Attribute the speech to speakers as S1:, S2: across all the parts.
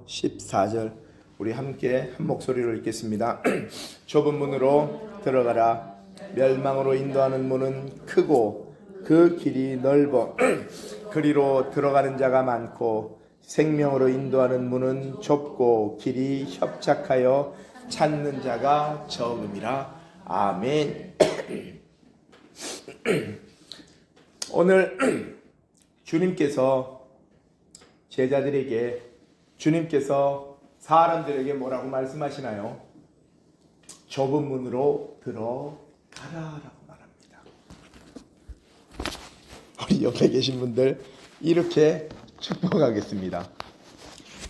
S1: 14절 우리 함께 한 목소리로 읽겠습니다. 좁은 문으로 들어가라. 멸망으로 인도하는 문은 크고 그 길이 넓어 그리로 들어가는 자가 많고 생명으로 인도하는 문은 좁고 길이 협착하여 찾는 자가 적음이라. 아멘. 오늘 주님께서 제자들에게, 주님께서 사람들에게 뭐라고 말씀하시나요? 좁은 문으로 들어가라라고 말합니다. 우리 옆에 계신 분들 이렇게 축복하겠습니다.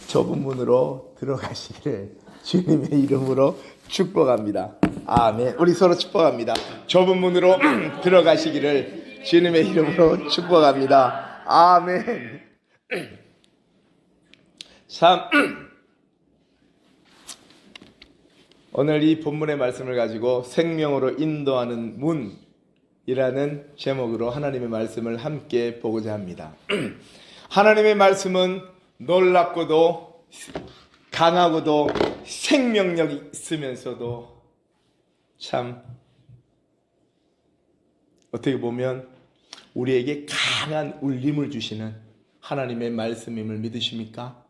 S1: 좁은 문으로 들어가시기를 주님의 이름으로 축복합니다. 아멘. 우리 서로 축복합니다. 좁은 문으로 들어가시기를 주님의 이름으로 축복합니다. 아멘. 참, 오늘 이 본문의 말씀을 가지고 생명으로 인도하는 문이라는 제목으로 하나님의 말씀을 함께 보고자 합니다. 하나님의 말씀은 놀랍고도 강하고도 생명력이 있으면서도 참 어떻게 보면 우리에게 강한 울림을 주시는 하나님의 말씀임을 믿으십니까?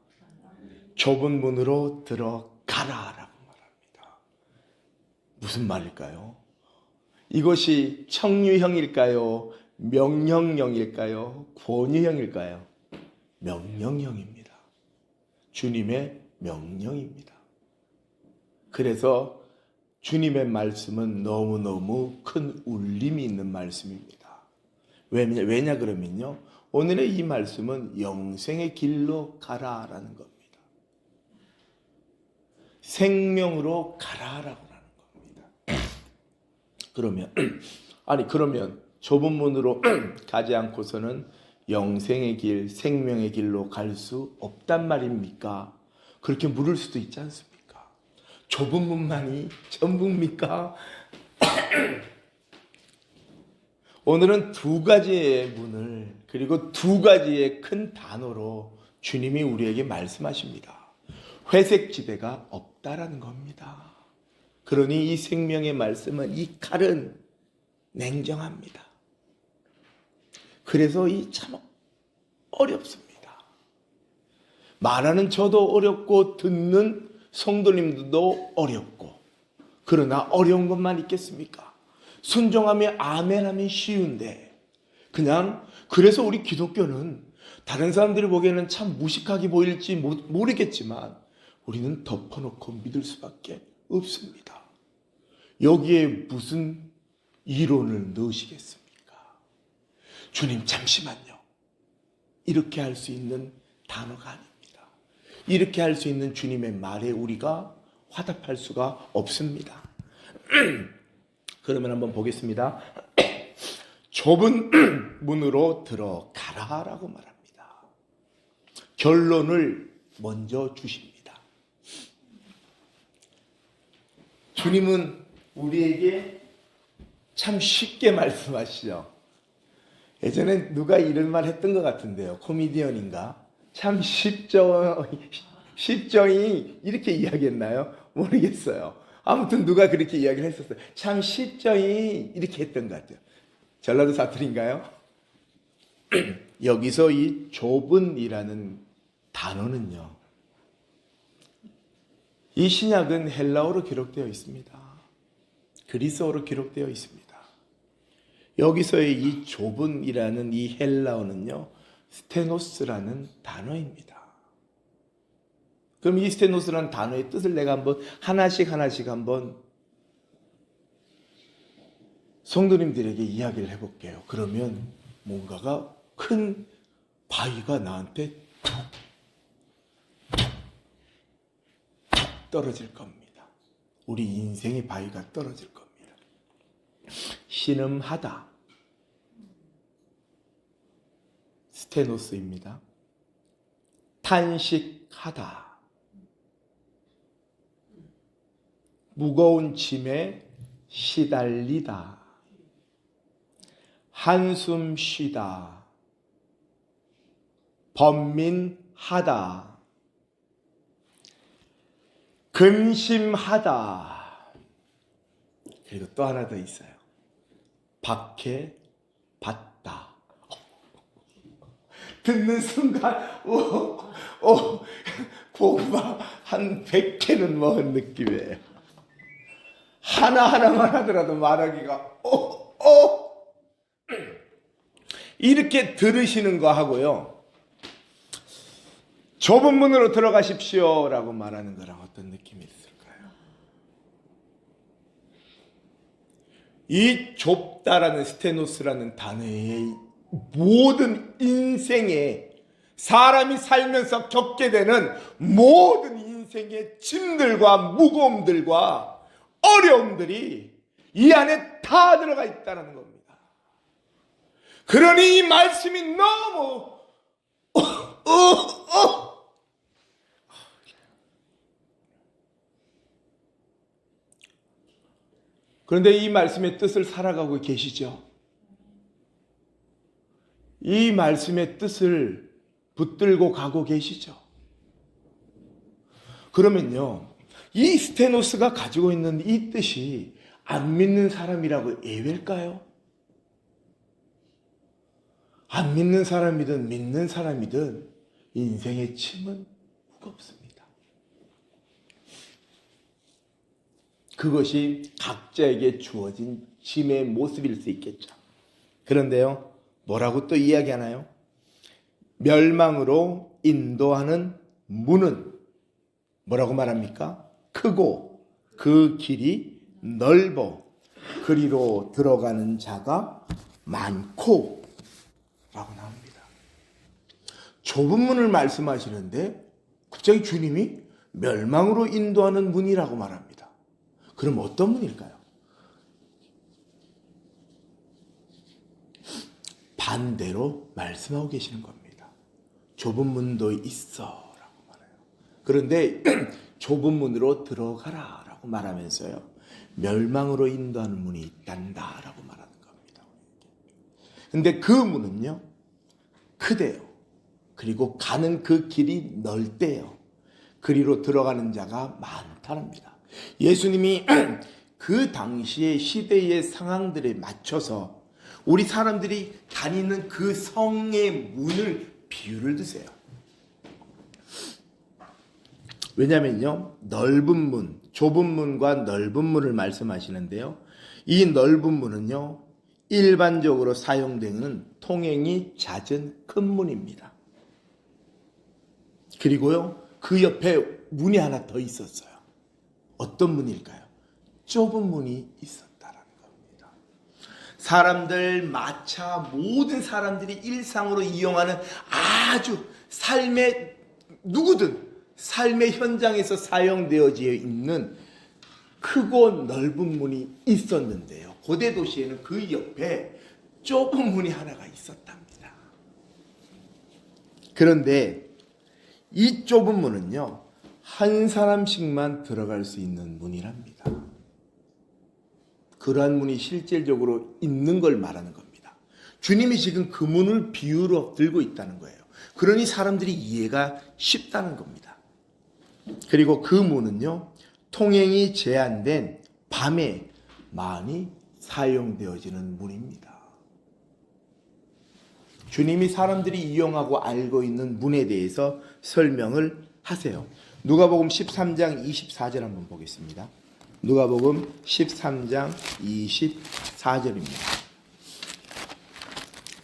S1: 좁은 문으로 들어가라라고 말합니다. 무슨 말일까요? 이것이 청유형일까요? 명령형일까요? 권유형일까요? 명령형입니다. 주님의 명령입니다. 그래서 주님의 말씀은 너무너무 큰 울림이 있는 말씀입니다. 왜냐 그러면요, 오늘의 이 말씀은 영생의 길로 가라라는 겁니다. 생명으로 가라라고 하는 겁니다. 그러면 좁은 문으로 가지 않고서는 영생의 길, 생명의 길로 갈 수 없단 말입니까? 그렇게 물을 수도 있지 않습니까? 좁은 문만이 전부입니까? 오늘은 두 가지의 문을, 그리고 두 가지의 큰 단어로 주님이 우리에게 말씀하십니다. 회색 지대가 없다라는 겁니다. 그러니 이 생명의 말씀은, 이 칼은 냉정합니다. 그래서 이 참 어렵습니다. 말하는 저도 어렵고 듣는 성도님들도 어렵고, 그러나 어려운 것만 있겠습니까? 순종하며 아멘하면 쉬운데, 그래서 우리 기독교는 다른 사람들이 보기에는 참 무식하게 보일지 모르겠지만 우리는 덮어놓고 믿을 수밖에 없습니다. 여기에 무슨 이론을 넣으시겠습니까? 주님 잠시만요. 이렇게 할 수 있는 단어가 아닙니다. 이렇게 할 수 있는 주님의 말에 우리가 화답할 수가 없습니다. 그러면 한번 보겠습니다. 좁은 문으로 들어가라라고 말합니다. 결론을 먼저 주십니다. 주님은 우리에게 참 쉽게 말씀하시죠. 예전에 누가 이런 말 했던 것 같은데요. 코미디언인가? 참 십정이 이렇게 이야기했나요? 모르겠어요. 아무튼 누가 그렇게 이야기를 했었어요. 참 십정이 이렇게 했던 것 같아요. 전라도 사투리인가요? 여기서 이 좁은이라는 단어는요, 이 신약은 헬라어로 기록되어 있습니다. 그리스어로 기록되어 있습니다. 여기서의 이 좁은이라는 이 헬라어는요, 스테노스라는 단어입니다. 그럼 이 스테노스라는 단어의 뜻을 내가 한번 하나씩 한번 성도님들에게 이야기를 해볼게요. 그러면 뭔가가 큰 바위가 나한테 툭 떨어질 겁니다. 우리 인생의 바위가 떨어질 겁니다. 신음하다, 스테노스입니다. 탄식하다, 무거운 짐에 시달리다, 한숨 쉬다, 번민하다, 근심하다. 그리고 또 하나 더 있어요. 박해 받다. 듣는 순간 고구마 한 100개는 먹은 느낌이에요. 하나하나만 하더라도 말하기가 이렇게 들으시는 거 하고요, 좁은 문으로 들어가십시오 라고 말하는 거랑 어떤 느낌이 있을까요? 이 좁다라는 스테노스라는 단어의 모든 인생에, 사람이 살면서 겪게 되는 모든 인생의 짐들과 무거움들과 어려움들이 이 안에 다 들어가 있다는 겁니다. 그러니 이 말씀이 너무 그런데 이 말씀의 뜻을 살아가고 계시죠? 이 말씀의 뜻을 붙들고 가고 계시죠? 그러면요, 이 스테노스가 가지고 있는 이 뜻이 안 믿는 사람이라고 예외일까요? 안 믿는 사람이든 믿는 사람이든 인생의 짐은 무겁습니다. 그것이 각자에게 주어진 짐의 모습일 수 있겠죠. 그런데요, 뭐라고 또 이야기하나요? 멸망으로 인도하는 문은 뭐라고 말합니까? 크고 그 길이 넓어 그리로 들어가는 자가 많고 라고 나옵니다. 좁은 문을 말씀하시는데 갑자기 주님이 멸망으로 인도하는 문이라고 말합니다. 그럼 어떤 문일까요? 반대로 말씀하고 계시는 겁니다. 좁은 문도 있어 라고 말해요. 그런데 좁은 문으로 들어가라 라고 말하면서요, 멸망으로 인도하는 문이 있단다 라고 말하는 겁니다. 근데 그 문은요, 크대요. 그리고 가는 그 길이 넓대요. 그리로 들어가는 자가 많다랍니다. 예수님이 그 당시의 시대의 상황들에 맞춰서 우리 사람들이 다니는 그 성의 문을 비유를 드세요. 왜냐면요, 넓은 문, 좁은 문과 넓은 문을 말씀하시는데요, 이 넓은 문은요, 일반적으로 사용되는 통행이 잦은 큰 문입니다. 그리고요, 그 옆에 문이 하나 더 있었어요. 어떤 문일까요? 좁은 문이 있었다라는 겁니다. 사람들, 마차, 모든 사람들이 일상으로 이용하는 아주 삶의, 누구든 삶의 현장에서 사용되어져 있는 크고 넓은 문이 있었는데요, 고대 도시에는 그 옆에 좁은 문이 하나가 있었답니다. 그런데 이 좁은 문은요, 한 사람씩만 들어갈 수 있는 문이랍니다. 그러한 문이 실질적으로 있는 걸 말하는 겁니다. 주님이 지금 그 문을 비유로 들고 있다는 거예요. 그러니 사람들이 이해가 쉽다는 겁니다. 그리고 그 문은요, 통행이 제한된 밤에 많이 사용되어지는 문입니다. 주님이 사람들이 이용하고 알고 있는 문에 대해서 설명을 하세요. 누가복음 13장 24절 한번 보겠습니다. 누가복음 13장 24절입니다.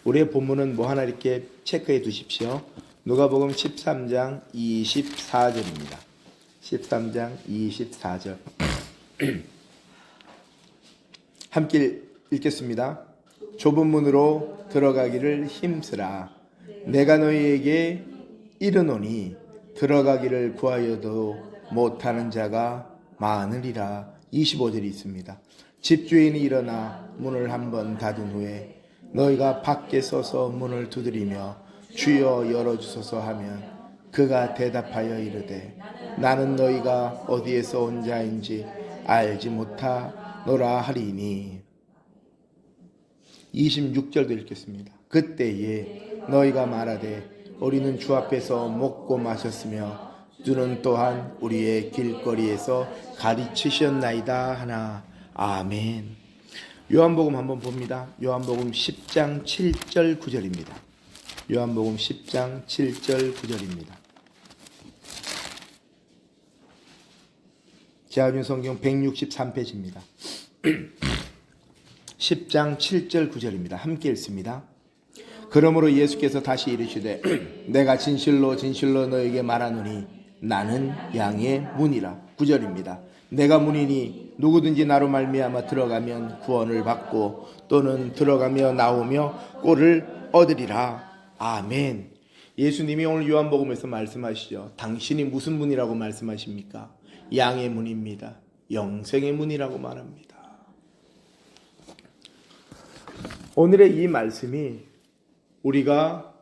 S1: 우리의 본문은 뭐 하나 이렇게 체크해 두십시오. 누가복음 13장 24절입니다. 13장 24절 함께 읽겠습니다. 좁은 문으로 들어가기를 힘쓰라. 내가 너희에게 이르노니 들어가기를 구하여도 못하는 자가 많으리라. 25절이 있습니다. 집주인이 일어나 문을 한번 닫은 후에 너희가 밖에 서서 문을 두드리며 주여 열어주소서 하면 그가 대답하여 이르되 나는 너희가 어디에서 온 자인지 알지 못하노라 하리니. 26절도 읽겠습니다. 그때에 너희가 말하되 우리는 주 앞에서 먹고 마셨으며 주는 또한 우리의 길거리에서 가르치셨나이다 하나. 아멘. 요한복음 한번 봅니다. 요한복음 10장 7절 9절입니다. 요한복음 10장 7절 9절입니다. 제아준 성경 163페이지입니다. 10장 7절 9절입니다. 함께 읽습니다. 그러므로 예수께서 다시 이르시되 내가 진실로 진실로 너에게 말하노니 나는 양의 문이라. 9절입니다. 내가 문이니 누구든지 나로 말미암아 들어가면 구원을 받고 또는 들어가며 나오며 꼴을 얻으리라. 아멘. 예수님이 오늘 요한복음에서 말씀하시죠. 당신이 무슨 문이라고 말씀하십니까? 양의 문입니다. 영생의 문이라고 말합니다. 오늘의 이 말씀이 우리가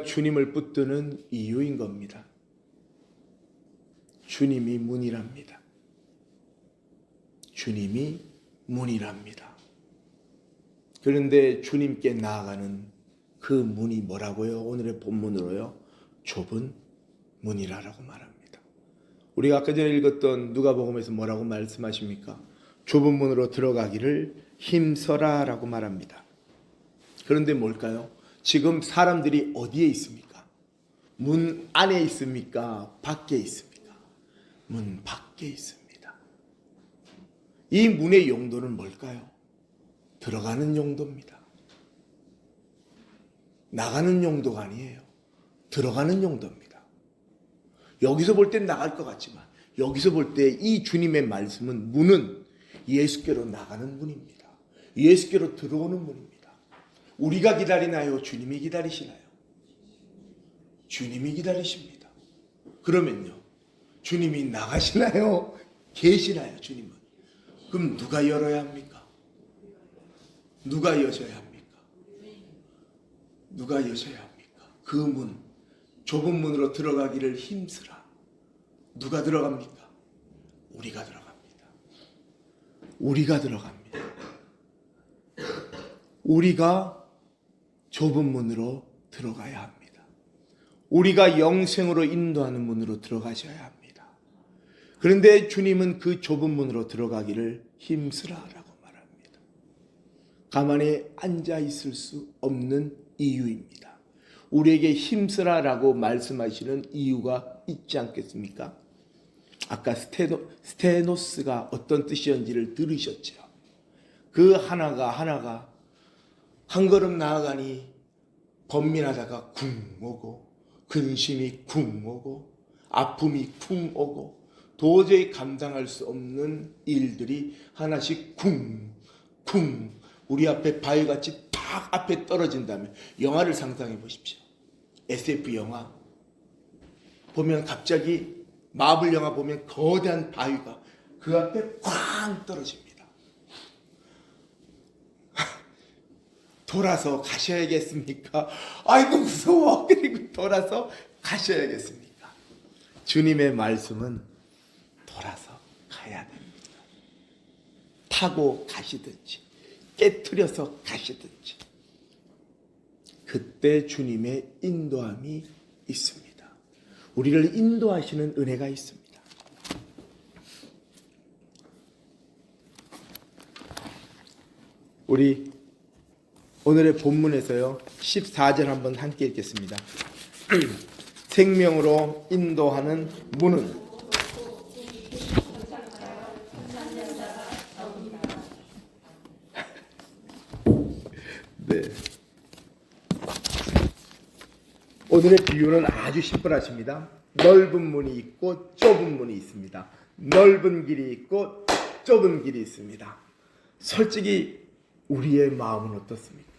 S1: 주님을 붙드는 이유인 겁니다. 주님이 문이랍니다. 주님이 문이랍니다. 그런데 주님께 나아가는 그 문이 뭐라고요? 오늘의 본문으로요. 좁은 문이라고 말합니다. 우리가 아까 전에 읽었던 누가복음에서 뭐라고 말씀하십니까? 좁은 문으로 들어가기를 힘써라 라고 말합니다. 그런데 뭘까요? 지금 사람들이 어디에 있습니까? 문 안에 있습니까? 밖에 있습니까? 문 밖에 있습니다. 이 문의 용도는 뭘까요? 들어가는 용도입니다. 나가는 용도가 아니에요. 들어가는 용도입니다. 여기서 볼 땐 나갈 것 같지만 여기서 볼 때 이 주님의 말씀은 문은 예수께로 나가는 문입니다. 예수께로 들어오는 문입니다. 우리가 기다리나요? 주님이 기다리시나요? 주님이 기다리십니다. 그러면요, 주님이 나가시나요? 계시나요? 주님은? 그럼 누가 열어야 합니까? 누가 여셔야 합니까? 누가 여셔야 합니까? 그 문, 좁은 문으로 들어가기를 힘쓰라. 누가 들어갑니까? 우리가 들어갑니다. 우리가 들어갑니다. 우리가 좁은 문으로 들어가야 합니다. 우리가 영생으로 인도하는 문으로 들어가셔야 합니다. 그런데 주님은 그 좁은 문으로 들어가기를 힘쓰라라고 말합니다. 가만히 앉아 있을 수 없는 이유입니다. 우리에게 힘쓰라라고 말씀하시는 이유가 있지 않겠습니까? 아까 스테노스가 어떤 뜻이었는지를 들으셨죠? 그 하나가 한 걸음 나아가니 번민하다가 쿵 오고 근심이 쿵 오고 아픔이 쿵 오고 도저히 감당할 수 없는 일들이 하나씩 쿵 우리 앞에 바위같이 탁 앞에 떨어진다면 영화를 상상해 보십시오. SF 영화 보면 갑자기 마블 영화 보면 거대한 바위가 그 앞에 쾅 떨어집니다. 돌아서 가셔야겠습니까? 아이고 무서워. 그리고 돌아서 가셔야겠습니까? 주님의 말씀은 돌아서 가야 됩니다. 타고 가시든지 깨트려서 가시든지 그때 주님의 인도함이 있습니다. 우리를 인도하시는 은혜가 있습니다. 우리 오늘의 본문에서요 14절 한번 함께 읽겠습니다. 생명으로 인도하는 문은 네. 오늘의 비유는 아주 심플하십니다. 넓은 문이 있고 좁은 문이 있습니다. 넓은 길이 있고 좁은 길이 있습니다. 솔직히 우리의 마음은 어떻습니까?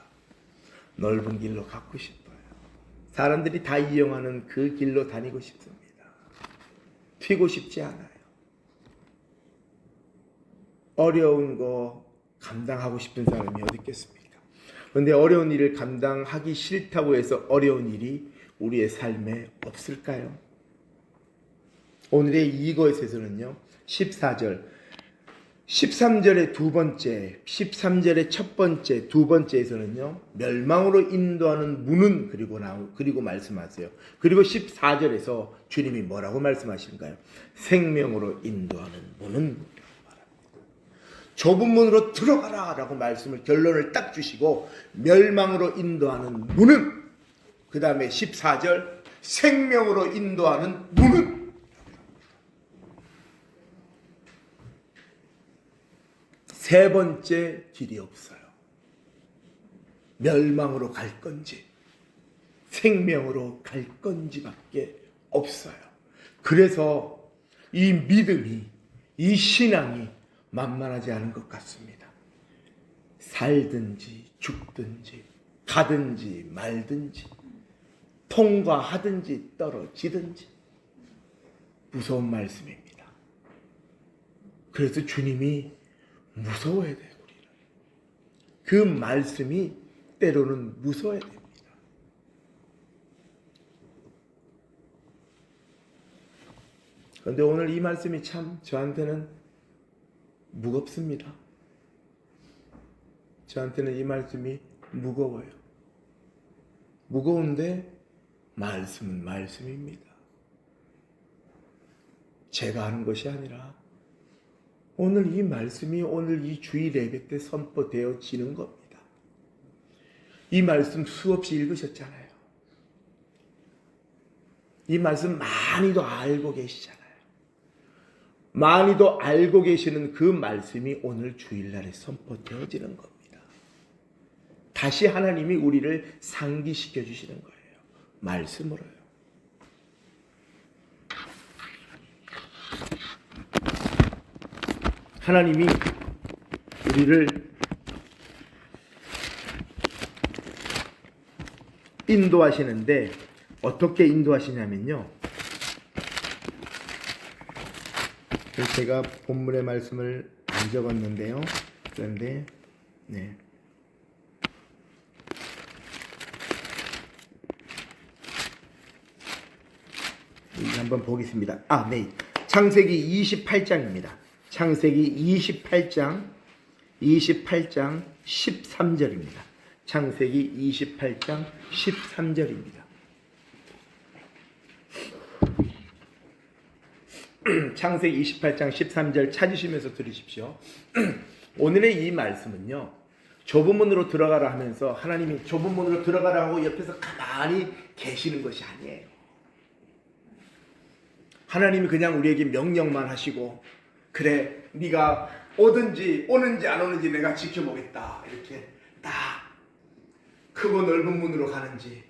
S1: 넓은 길로 가고 싶어요. 사람들이 다 이용하는 그 길로 다니고 싶습니다. 튀고 싶지 않아요. 어려운 거 감당하고 싶은 사람이 어디 있겠습니까? 그런데 어려운 일을 감당하기 싫다고 해서 어려운 일이 우리의 삶에 없을까요? 오늘의 이것에서는요 14절 13절의 두 번째, 13절의 첫 번째, 두 번째에서는요, 멸망으로 인도하는 문은 그리고 말씀하세요. 그리고 14절에서 주님이 뭐라고 말씀하시는가요? 생명으로 인도하는 문은 좁은 문으로 들어가라 라고 말씀을 결론을 딱 주시고, 멸망으로 인도하는 문은, 그 다음에 14절 생명으로 인도하는 문은, 세 번째 길이 없어요. 멸망으로 갈 건지 생명으로 갈 건지밖에 없어요. 그래서 이 믿음이, 이 신앙이 만만하지 않은 것 같습니다. 살든지 죽든지 가든지 말든지 통과하든지 떨어지든지 무서운 말씀입니다. 그래서 주님이 무서워야 돼요. 우리는 그 말씀이 때로는 무서워야 됩니다. 그런데 오늘 이 말씀이 참 저한테는 무겁습니다. 저한테는 이 말씀이 무거워요. 무거운데 말씀은 말씀입니다. 제가 하는 것이 아니라 오늘 이 말씀이 오늘 이 주일 예배 때 선포되어지는 겁니다. 이 말씀 수없이 읽으셨잖아요. 이 말씀 많이도 알고 계시잖아요. 많이도 알고 계시는 그 말씀이 오늘 주일날에 선포되어지는 겁니다. 다시 하나님이 우리를 상기시켜 주시는 거예요. 말씀으로요. 하나님이 우리를 인도하시는데 어떻게 인도하시냐면요. 제가 본문의 말씀을 안 적었는데요. 그런데 네. 한번 보겠습니다. 네. 창세기 28장입니다. 창세기 28장 13절입니다. 창세기 28장 13절입니다. 창세기 28장 13절 찾으시면서 들으십시오. 오늘의 이 말씀은요, 좁은 문으로 들어가라 하면서 하나님이 좁은 문으로 들어가라 하고 옆에서 가만히 계시는 것이 아니에요. 하나님이 그냥 우리에게 명령만 하시고, 그래 네가 오든지 오는지 안 오는지 내가 지켜보겠다, 이렇게 딱 크고 넓은 문으로 가는지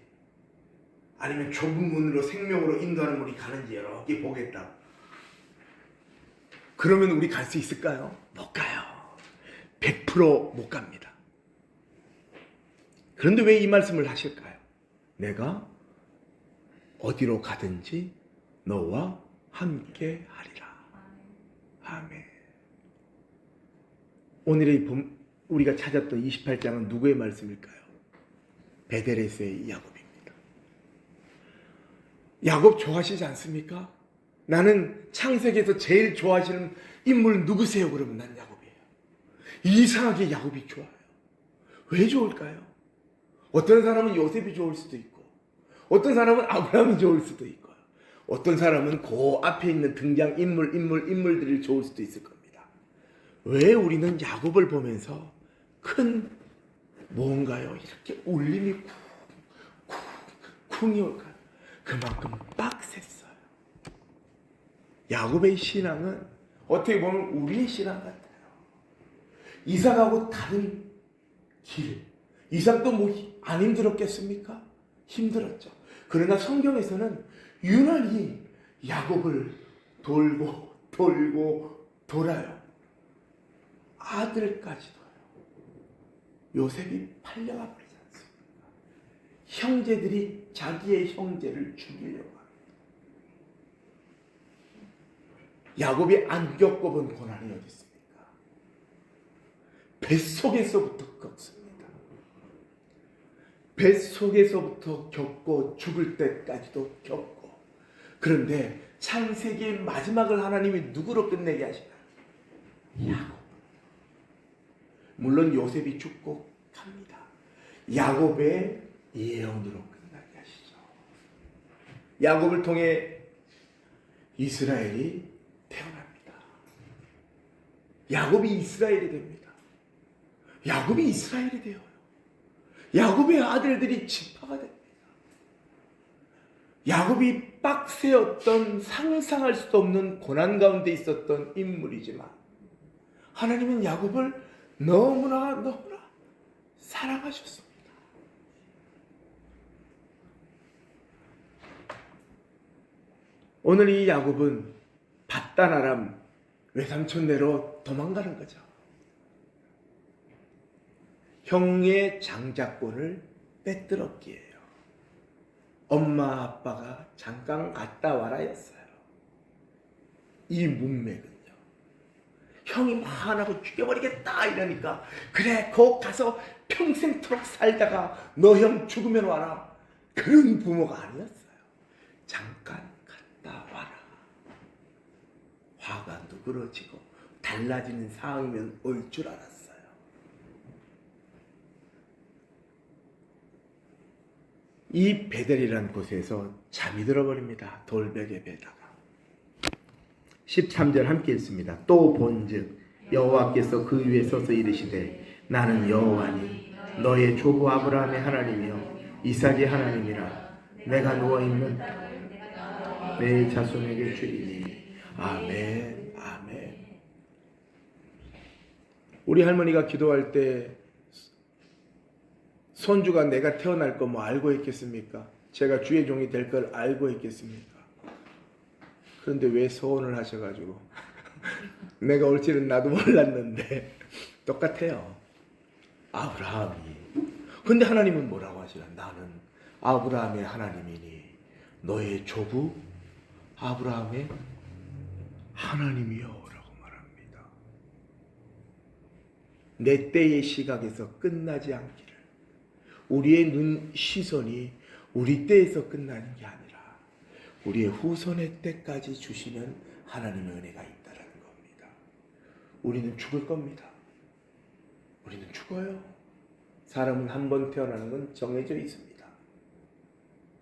S1: 아니면 좁은 문으로 생명으로 인도하는 문이 가는지 이렇게 보겠다. 그러면 우리 갈 수 있을까요? 못 가요. 100% 못 갑니다. 그런데 왜 이 말씀을 하실까요? 내가 어디로 가든지 너와 함께 하리라. 아멘. 오늘의 우리가 찾았던 28장은 누구의 말씀일까요? 베데레스의 야곱입니다. 야곱 좋아하시지 않습니까? 나는 창세기에서 제일 좋아하시는 인물 누구세요? 그러면 난 야곱이에요. 이상하게 야곱이 좋아요. 왜 좋을까요? 어떤 사람은 요셉이 좋을 수도 있고, 어떤 사람은 아브라함이 좋을 수도 있고, 어떤 사람은 그 앞에 있는 등장 인물들이 좋을 수도 있을 겁니다. 왜 우리는 야곱을 보면서 큰 뭔가요? 이렇게 울림이 쿵이 올까요? 그만큼 빡셌어요. 야곱의 신앙은 어떻게 보면 우리의 신앙 같아요. 이삭하고 다른 길. 이삭도 뭐 안 힘들었겠습니까? 힘들었죠. 그러나 성경에서는 유난히 야곱을 돌고 돌아요. 아들까지도요. 요셉이 팔려가 버리지 않습니까? 형제들이 자기의 형제를 죽이려고 합니다. 야곱이 안 겪어본 고난이 어디 있습니까? 뱃속에서부터 겪습니다. 뱃속에서부터 겪고 죽을 때까지도 겪고. 그런데 창세기의 마지막을 하나님이 누구로 끝내게 하시나? 야곱. 물론 요셉이 죽고 갑니다. 야곱의 예언으로 끝나게 하시죠. 야곱을 통해 이스라엘이 태어납니다. 야곱이 이스라엘이 됩니다. 야곱이 이스라엘이 되어요. 야곱의 아들들이 지파가 됩니다. 야곱이 빡세었던, 상상할 수도 없는 고난 가운데 있었던 인물이지만 하나님은 야곱을 너무나 사랑하셨습니다. 오늘 이 야곱은 밧단 아람 외삼촌네로 도망가는 거죠. 형의 장자권을 빼들었기에요. 엄마 아빠가 잠깐 갔다 와라였어요. 이 문맥은요. 형이 막 하나고 죽여버리겠다 이러니까 그래 거 가서 평생토록 살다가 너 형 죽으면 와라. 그런 부모가 아니었어요. 잠깐 갔다 와라. 화가 누그러지고 달라지는 상황이면 올 줄 알았어요. 이 베델이라는 곳에서 잠이 들어버립니다. 돌베개 베다가. 13절 함께 읽습니다. 또 본즉 여호와께서 그 위에 서서 이르시되 나는 여호와니 너의 조부 아브라함의 하나님이요 이삭의 하나님이라. 내가 누워있는 내 자손에게 주리니. 아멘 아멘. 우리 할머니가 기도할 때 손주가 내가 태어날 거 뭐 알고 있겠습니까? 제가 주의 종이 될 걸 알고 있겠습니까? 그런데 왜 소원을 하셔가지고 내가 올지는 나도 몰랐는데 똑같아요. 아브라함이. 근데 하나님은 뭐라고 하시나? 나는 아브라함의 하나님이니 너의 조부 아브라함의 하나님이여 라고 말합니다. 내 때의 시각에서 끝나지 않기를. 우리의 시선이 우리 때에서 끝나는 게 아니라 우리의 후손의 때까지 주시는 하나님의 은혜가 있다는 겁니다. 우리는 죽을 겁니다. 우리는 죽어요. 사람은 한 번 태어나는 건 정해져 있습니다.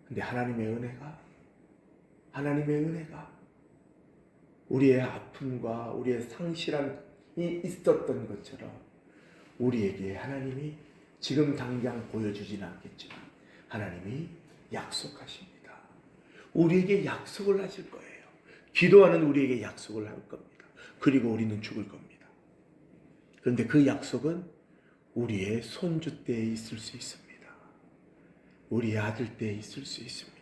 S1: 근데 하나님의 은혜가 우리의 아픔과 우리의 상실함이 있었던 것처럼 우리에게 하나님이 지금 당장 보여주지는 않겠지만 하나님이 약속하십니다. 우리에게 약속을 하실 거예요. 기도하는 우리에게 약속을 할 겁니다. 그리고 우리는 죽을 겁니다. 그런데 그 약속은 우리의 손주 때에 있을 수 있습니다. 우리의 아들 때에 있을 수 있습니다.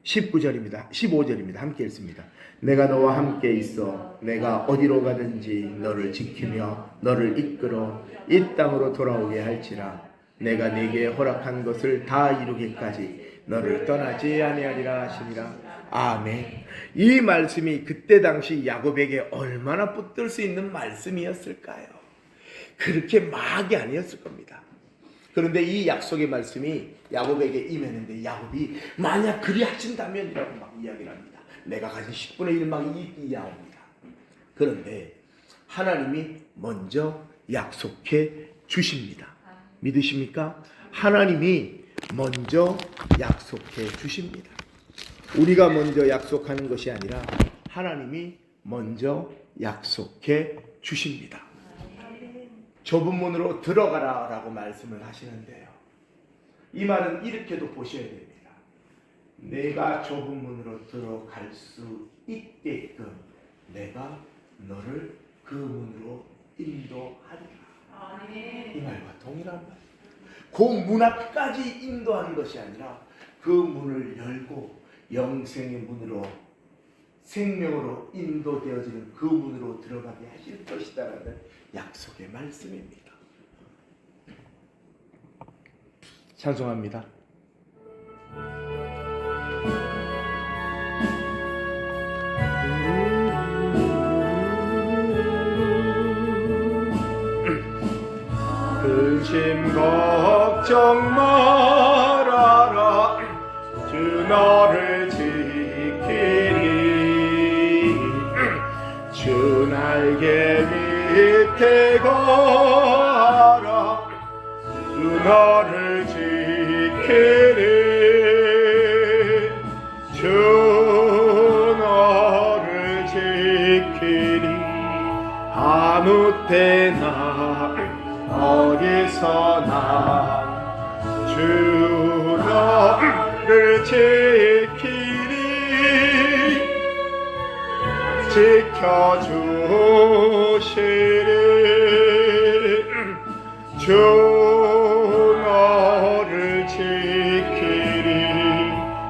S1: 15절입니다. 함께 읽습니다. 내가 너와 함께 있어 내가 어디로 가든지 너를 지키며 너를 이끌어 이 땅으로 돌아오게 할지라. 내가 네게 허락한 것을 다 이루기까지 너를 떠나지 아니하리라 하시니라. 아멘. 이 말씀이 그때 당시 야곱에게 얼마나 붙들 수 있는 말씀이었을까요? 그렇게 막이 아니었을 겁니다. 그런데 이 약속의 말씀이 야곱에게 임했는데 야곱이 만약 그리 하신다면 이라고 막 이야기를 합니다. 내가 가진 10분의 1 막 이야기합니다. 그런데 하나님이 먼저 약속해 주십니다. 믿으십니까? 하나님이 먼저 약속해 주십니다. 우리가 먼저 약속하는 것이 아니라 하나님이 먼저 약속해 주십니다. 좁은 문으로 들어가라 라고 말씀을 하시는데요. 이 말은 이렇게도 보셔야 됩니다. 내가 좁은 문으로 들어갈 수 있게끔 내가 너를 그 문으로 인도하리라. 이 말과 동일한 말. 그 문 앞까지 인도하는 것이 아니라 그 문을 열고 영생의 문으로 생명으로 인도되어지는 그 문으로 들어가게 하실 것이다라는 약속의 말씀입니다. 찬송합니다. 근심 걱정 말아라 주 너를 지키리 주 날개 밑에 거 아무 때나 어디서나 주 너를 지키리 지켜주시리 주 너를 지키리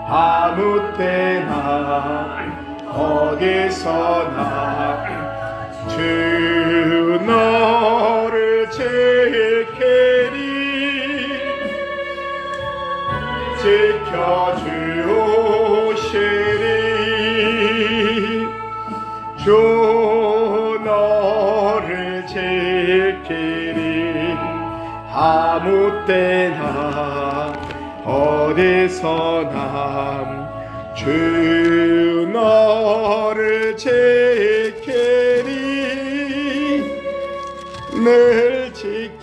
S1: 아무 때나 어디서나 주 너를 지키리 지켜주시리 주 너를 지키리 아무 때나 어디서나 주 너를 지키리 늘 지켜주시리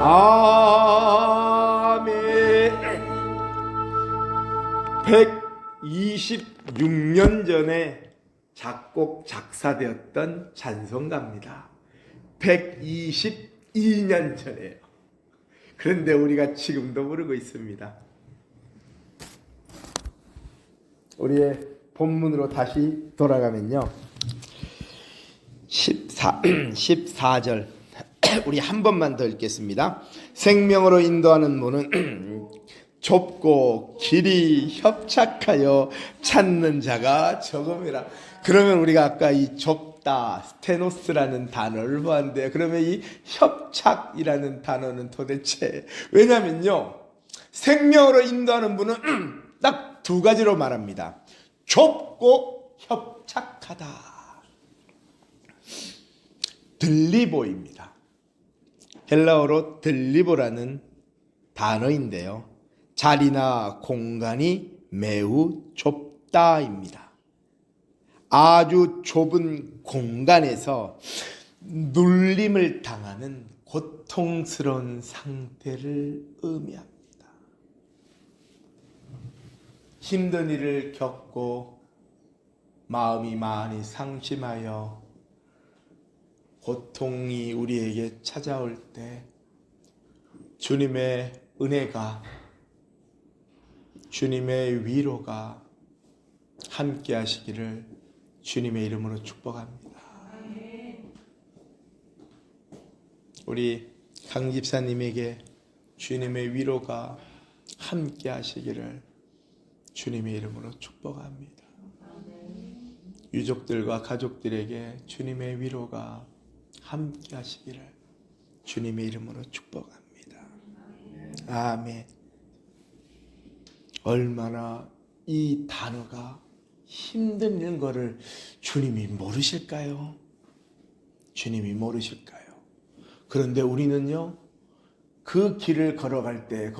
S1: 아멘. 126년 전에 작곡 작사되었던 찬송가입니다. 122년 전에요. 그런데 우리가 지금도 부르고 있습니다. 우리의 본문으로 다시 돌아가면요, 14절 우리 한 번만 더 읽겠습니다. 생명으로 인도하는 문은 좁고 길이 협착하여 찾는 자가 적음이라. 그러면 우리가 아까 이 좁다, 스테노스라는 단어를 보았는데, 그러면 이 협착이라는 단어는 도대체, 왜냐면요, 생명으로 인도하는 분은 딱 두 가지로 말합니다. 좁고 협착하다. 들리보입니다. 헬라어로 들리보라는 단어인데요, 자리나 공간이 매우 좁다입니다. 아주 좁은 공간에서 눌림을 당하는 고통스러운 상태를 의미합니다. 힘든 일을 겪고 마음이 많이 상심하여 고통이 우리에게 찾아올 때 주님의 은혜가, 주님의 위로가 함께 하시기를 주님의 이름으로 축복합니다. 우리 강 집사님에게 주님의 위로가 함께 하시기를 주님의 이름으로 축복합니다. 유족들과 가족들에게 주님의 위로가 함께 하시기를 주님의 이름으로 축복합니다. 아멘. 얼마나 이 단어가 힘든 거를 주님이 모르실까요? 주님이 모르실까요? 그런데 우리는요, 그 길을 걸어갈 때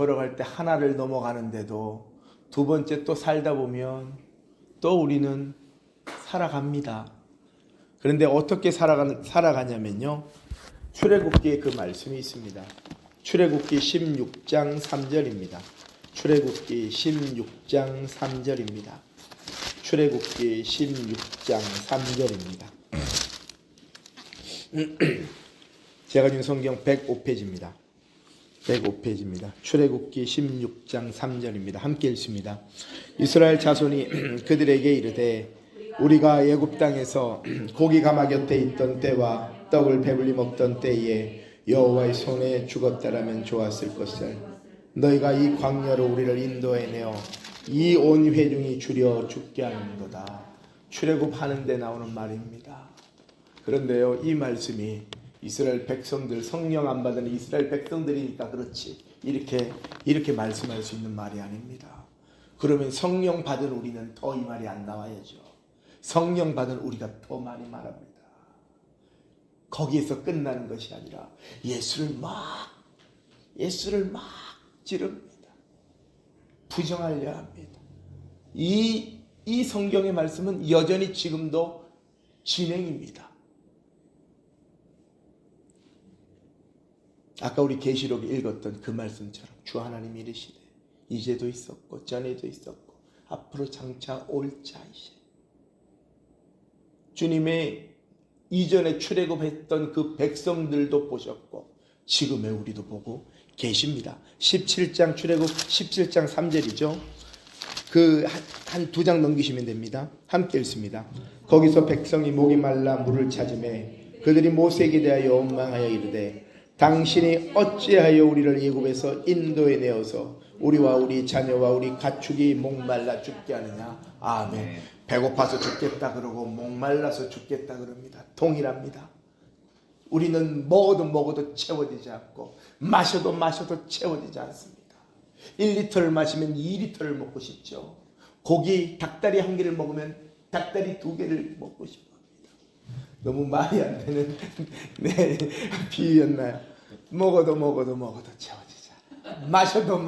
S1: 하나를 넘어가는데도 두 번째 또 살다 보면 또 우리는 살아갑니다. 그런데 어떻게 살아가냐면요, 출애굽기에 그 말씀이 있습니다. 출애굽기 16장 3절입니다. 출애굽기 16장 3절입니다. 출애굽기 16장 3절입니다. 제가 준 성경 105페이지입니다. 105페이지입니다. 출애굽기 16장 3절입니다. 함께 읽습니다. 이스라엘 자손이 그들에게 이르되 우리가 애굽 땅에서 고기 가마 곁에 있던 때와 떡을 배불리 먹던 때에 여호와의 손에 죽었다라면 좋았을 것을 너희가 이 광야로 우리를 인도해내어 이 온 회중이 줄여 죽게 하는도다. 출애굽하는 데 나오는 말입니다. 그런데요, 이 말씀이 이스라엘 백성들, 성령 안 받은 이스라엘 백성들이니까 그렇지, 이렇게 말씀할 수 있는 말이 아닙니다. 그러면 성령 받은 우리는 더 이 말이 안 나와야죠. 성령 받은 우리가 더 많이 말합니다. 거기에서 끝나는 것이 아니라 예수를 막 지릅니다. 부정하려 합니다. 이 성경의 말씀은 여전히 지금도 진행입니다. 아까 우리 계시록에 읽었던 그 말씀처럼 주 하나님이 이르시되 이제도 있었고 전에도 있었고 앞으로 장차 올 자이시. 주님의 이전에 출애굽했던 그 백성들도 보셨고 지금의 우리도 보고 계십니다. 17장 출애굽 17장 3절이죠. 그 한 두 장 넘기시면 됩니다. 함께 읽습니다. 거기서 백성이 목이 말라 물을 찾으매 그들이 모세에게 대하여 원망하여 이르되 당신이 어찌하여 우리를 애굽에서 인도에 내어서 우리와 우리 자녀와 우리 가축이 목말라 죽게 하느냐. 아멘. 배고파서 죽겠다 그러고 목말라서 죽겠다 그럽니다. 동일합니다. 우리는 먹어도 채워지지 않고 마셔도 채워지지 않습니다. 1리터를 마시면 2리터를 먹고 싶죠. 고기 닭다리 한 개를 먹으면 닭다리 2개를 먹고 싶어합니다. 너무 말이 안 되는 네, 비유였나요? 먹어도 채워지지 않아. 마셔도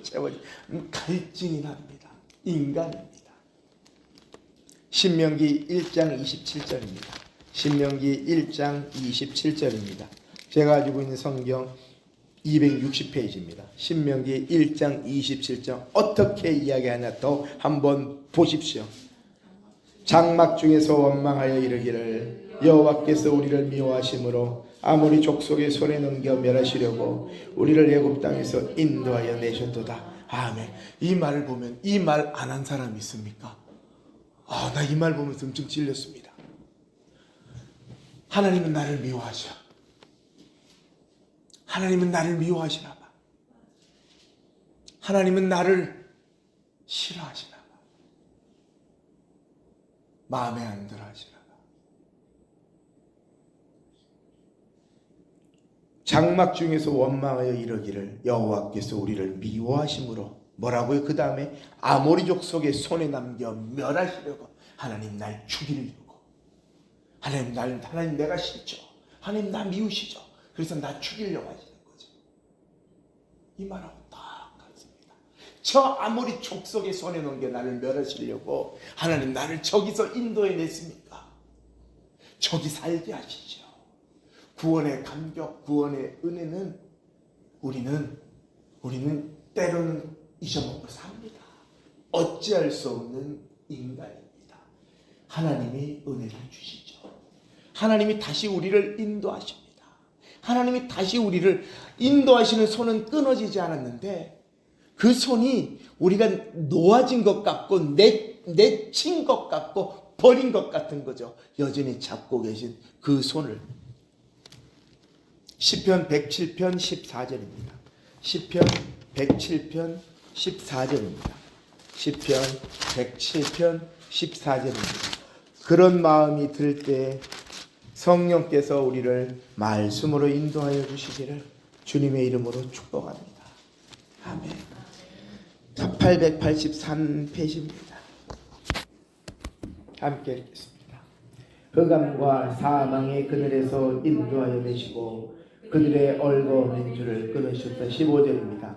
S1: 채워지지 않아. 갈증이 납니다. 인간입니다. 신명기 1장 27절입니다. 신명기 1장 27절입니다. 제가 가지고 있는 성경 260페이지입니다. 신명기 1장 27절 어떻게 이야기하냐 더 한번 보십시오. 장막 중에서 원망하여 이르기를 여호와께서 우리를 미워하심으로 아모리 족속의 손에 넘겨 멸하시려고 우리를 애굽 땅에서 인도하여 내셨도다. 아멘. 이 말을 보면 이 말 안 한 사람이 있습니까? 나 이 말 보면서 엄청 찔렸습니다. 하나님은 나를 미워하셔. 하나님은 나를 미워하시나 봐. 하나님은 나를 싫어하시나 봐. 마음에 안 들어 하시나 봐. 장막 중에서 원망하여 이르기를 여호와께서 우리를 미워하심으로 뭐라고요? 그 다음에 아모리족 속의 손에 남겨 멸하시려고 하나님 날 죽이려고 하나님 내가 싫죠. 하나님 나 미우시죠. 그래서 나 죽이려고 하시는 거죠. 이 말하고 똑같습니다. 저 아모리 족속의 손에 넘겨 나를 멸하시려고 하나님 나를 저기서 인도해 냈습니까? 저기 살게 하시죠. 구원의 감격, 구원의 은혜는 우리는 때로는 잊어먹고 삽니다. 어찌할 수 없는 인간입니다. 하나님이 은혜를 주시죠. 하나님이 다시 우리를 인도하십니다. 하나님이 다시 우리를 인도하시는 손은 끊어지지 않았는데 그 손이 우리가 놓아진 것 같고 내친 것 같고 버린 것 같은 거죠. 여전히 잡고 계신 그 손을 시편 107편 14절입니다. 시편 107편 14절입니다. 시편 107편 14절입니다. 그런 마음이 들 때 성령께서 우리를 말씀으로 인도하여 주시기를 주님의 이름으로 축복합니다. 아멘. 883페이지입니다. 함께 읽겠습니다. 흑암과 사망의 그늘에서 인도하여 내시고 그들의 얽어맨 줄을 끊으셨다. 15절입니다.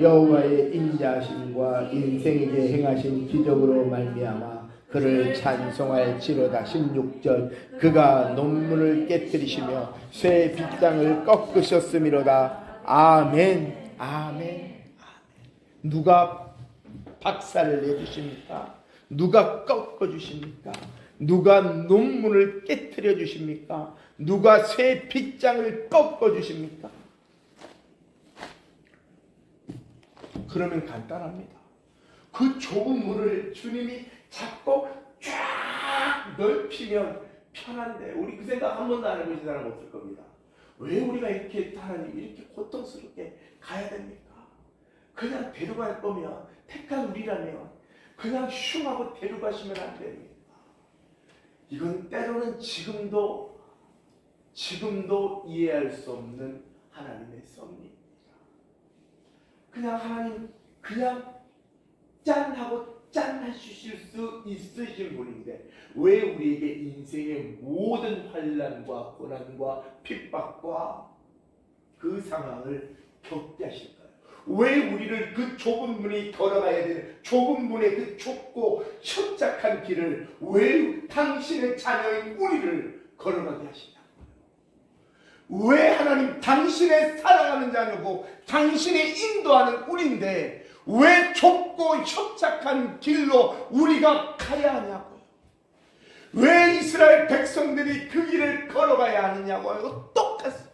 S1: 여호와의 인자하심과 인생에게 행하신 기적으로 말미암아 그를 찬송할지로다. 16절 그가 논문을 깨뜨리시며 쇠 빗장을 꺾으셨음이로다. 아멘. 아멘. 누가 박살을 내주십니까? 누가 꺾어주십니까? 누가 논문을 깨뜨려 주십니까? 누가 쇠 빗장을 꺾어주십니까? 그러면 간단합니다. 그 좁은 문을 주님이 잡고 쫙 넓히면 편한데 우리 그 생각 한 번도 안 해보신 사람 없을 겁니다. 왜 우리가 이렇게 하나님 이렇게 고통스럽게 가야 됩니까? 그냥 데려갈 거면 택한 우리라면 그냥 슝 하고 데려가시면 안 됩니다. 이건 때로는 지금도 이해할 수 없는 하나님의 섭리입니다. 그냥 하나님 그냥 짠 하고 짠 하실 수 있으신 분인데 왜 우리에게 인생의 모든 환난과 고난과 핍박과 그 상황을 겪게 하실까요? 왜 우리를 그 좁은 문이 걸어가야 되는 좁은 문의 그 좁고 협착한 길을 왜 당신의 자녀인 우리를 걸어가게 하시냐고요? 왜 하나님 당신의 사랑하는 자녀고 당신의 인도하는 우리인데 왜 좁고 협착한 길로 우리가 가야 하냐고요. 왜 이스라엘 백성들이 그 길을 걸어가야 하느냐고요. 똑같습니다.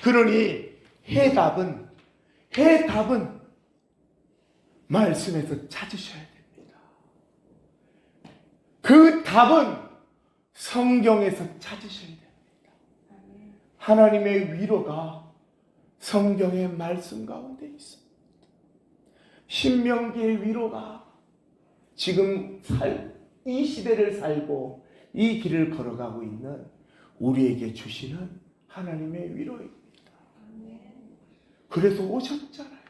S1: 그러니 해답은 말씀에서 찾으셔야 됩니다. 그 답은 성경에서 찾으셔야 됩니다. 하나님의 위로가 성경의 말씀 가운데 있습니다. 신명기의 위로가 지금 이 시대를 살고 이 길을 걸어가고 있는 우리에게 주시는 하나님의 위로입니다. 그래서 오셨잖아요.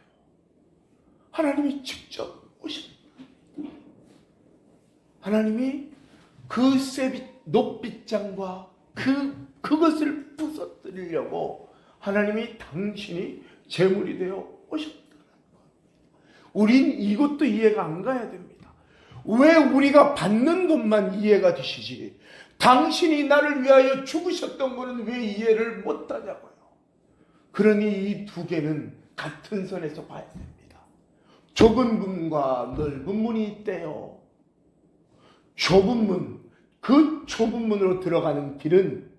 S1: 하나님이 직접 오셨습니다. 하나님이 그 높빗장과 그것을 부서뜨리려고 하나님이 당신이 제물이 되어 오셨다는 겁니다. 우린 이것도 이해가 안 가야 됩니다. 왜 우리가 받는 것만 이해가 되시지 당신이 나를 위하여 죽으셨던 것은 왜 이해를 못하냐고요. 그러니 이 두 개는 같은 선에서 봐야 됩니다. 좁은 문과 넓은 문이 있대요. 좁은 문, 그 좁은 문으로 들어가는 길은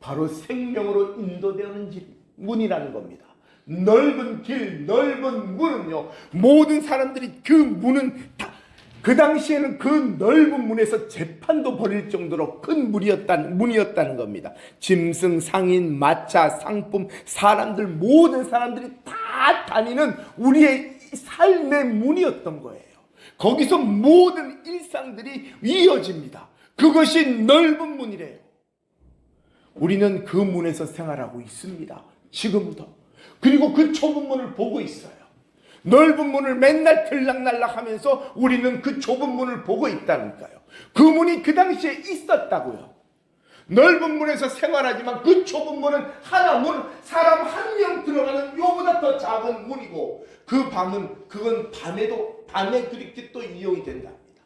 S1: 바로 생명으로 인도되는 문이라는 겁니다. 넓은 길, 넓은 문은요, 모든 사람들이 그 문은 다, 그 당시에는 그 넓은 문에서 재판도 벌일 정도로 큰 문이었다는 겁니다. 짐승, 상인, 마차, 상품, 사람들, 모든 사람들이 다 다니는 우리의 삶의 문이었던 거예요. 거기서 모든 일상들이 이어집니다. 그것이 넓은 문이래요. 우리는 그 문에서 생활하고 있습니다. 지금도. 그리고 그 좁은 문을 보고 있어요. 넓은 문을 맨날 들락날락 하면서 우리는 그 좁은 문을 보고 있다니까요. 그 문이 그 당시에 있었다고요. 넓은 문에서 생활하지만 그 좁은 문은 사람 한 명 들어가는 요보다 더 작은 문이고 그건 밤에 그렇게 또 이용이 된답니다.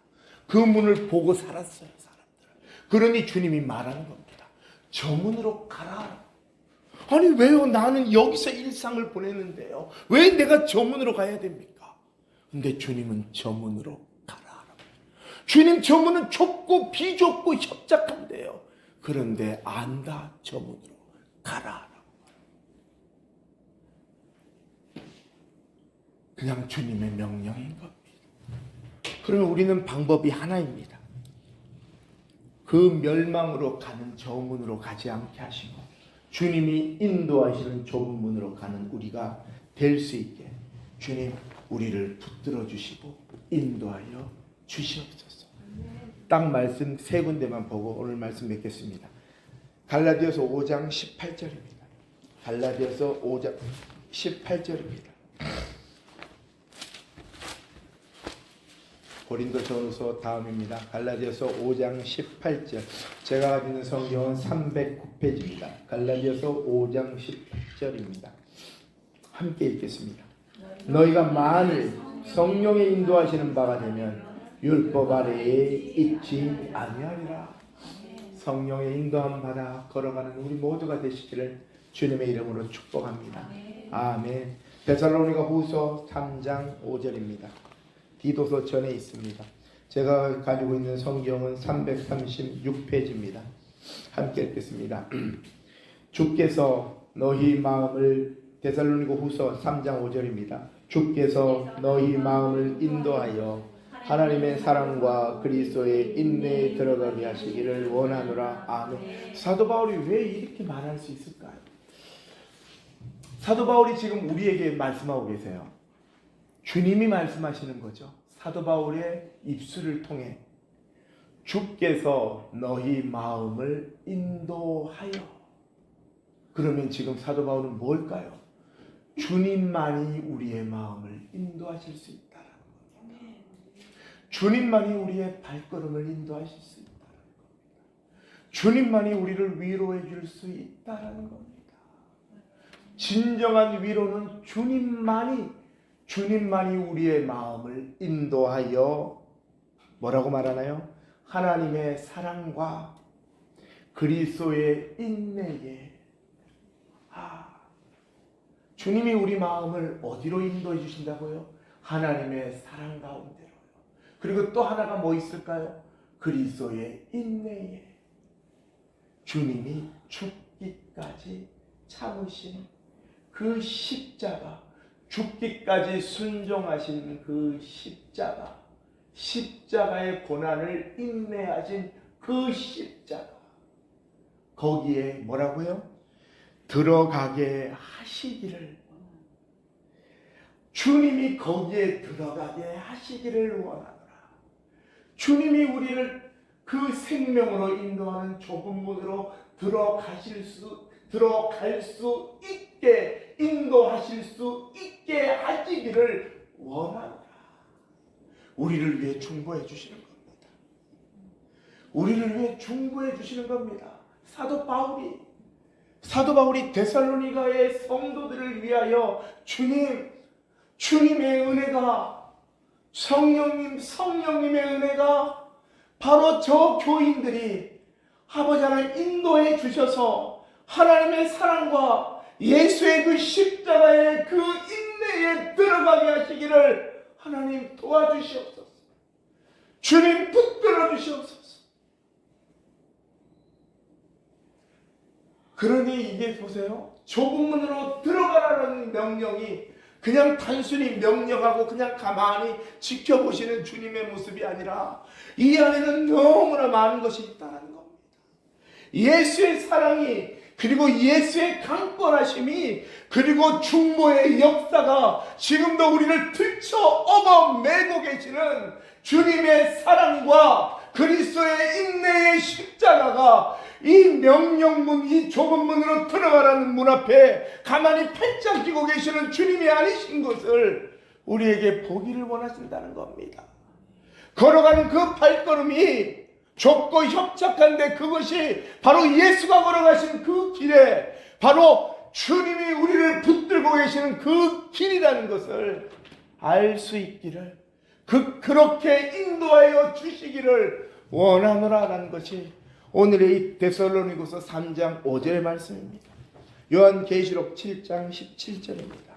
S1: 그 문을 보고 살았어요, 사람들. 그러니 주님이 말하는 겁니다. 저 문으로 가라. 아니 왜요? 나는 여기서 일상을 보내는데요. 왜 내가 저 문으로 가야 됩니까? 근데 주님은 저 문으로 가라. 주님 저 문은 좁고 비좁고 협착한데요. 그런데 안다. 저 문으로 가라. 그냥 주님의 명령인 겁니다. 그러면 우리는 방법이 하나입니다. 그 멸망으로 가는 저 문으로 가지 않게 하시고 주님이 인도하시는 좁은 문으로 가는 우리가 될 수 있게 주님 우리를 붙들어 주시고 인도하여 주시옵소서. 딱 말씀 세 군데만 보고 오늘 말씀 맺겠습니다. 갈라디아서 5장 18절입니다. 갈라디아서 5장 18절입니다. 고린도전서 다음입니다. 갈라디아서 5장 18절. 제가 가지고 있는 성경은 309페이지입니다. 갈라디아서 5장 18절입니다. 함께 읽겠습니다. 너희가 만일 성령의 인도하시는 바가 되면 율법 아래에 있지 아니하리라. 성령의 인도함 받아 걸어가는 우리 모두가 되시기를 주님의 이름으로 축복합니다. 아멘. 데살로니가 후서 3장 5절입니다. 디도서 전에 있습니다. 제가 가지고 있는 성경은 336페이지입니다. 함께 읽겠습니다. 주께서 너희 마음을 데살로니가 후서 3장 5절입니다. 주께서 너희 마음을 인도하여 하나님의 사랑과 그리스도의 인내에 들어가게 하시기를 원하노라. 아멘. 사도 바울이 왜 이렇게 말할 수 있을까요? 사도 바울이 지금 우리에게 말씀하고 계세요. 주님이 말씀하시는 거죠. 사도 바울의 입술을 통해 주께서 너희 마음을 인도하여. 그러면 지금 사도 바울은 뭘까요? 주님만이 우리의 마음을 인도하실 수 있다는 겁니다. 주님만이 우리의 발걸음을 인도하실 수 있다는 겁니다. 주님만이 우리를 위로해 줄 수 있다는 겁니다. 진정한 위로는 주님만이 우리의 마음을 인도하여 뭐라고 말하나요? 하나님의 사랑과 그리스도의 인내에 주님이 우리 마음을 어디로 인도해 주신다고요? 하나님의 사랑 가운데로요. 그리고 또 하나가 뭐 있을까요? 그리스도의 인내에 주님이 죽기까지 참으신 그 십자가, 죽기까지 순종하신 그 십자가, 십자가의 고난을 인내하신 그 십자가, 거기에 뭐라고요? 들어가게 하시기를, 주님이 거기에 들어가게 하시기를 원하노라. 주님이 우리를 그 생명으로 인도하는 좁은 문으로 들어갈 수 있게, 인도하실 수 있게 하시기를 원하노라. 우리를 위해 중보해 주시는 겁니다. 우리를 위해 중보해 주시는 겁니다. 사도 바울이 데살로니가의 성도들을 위하여 주님의 은혜가, 성령님의 은혜가 바로 저 교인들이 아버지 하나님 인도해 주셔서 하나님의 사랑과 예수의 그 십자가의 그 인내에 들어가게 하시기를 하나님 도와주시옵소서. 주님 붙들어 주시옵소서. 그러니 이게 보세요. 좁은 문으로 들어가라는 명령이 그냥 단순히 명령하고 그냥 가만히 지켜보시는 주님의 모습이 아니라 이 안에는 너무나 많은 것이 있다는 겁니다. 예수의 사랑이, 그리고 예수의 강권하심이, 그리고 중보의 역사가 지금도 우리를 들쳐 업어매고 계시는 주님의 사랑과 그리스도의 인내의 십자가가 이 명령문, 이 좁은 문으로 들어가라는 문 앞에 가만히 팔짱 끼고 계시는 주님이 아니신 것을 우리에게 보기를 원하신다는 겁니다. 걸어가는 그 발걸음이 좁고 협착한데 그것이 바로 예수가 걸어가신 그 길에 바로 주님이 우리를 붙들고 계시는 그 길이라는 것을 알 수 있기를, 그렇게 인도하여 주시기를 원하노라라는 것이 오늘의 이 데살로니가서 3장 5절의 말씀입니다. 요한계시록 7장 17절입니다.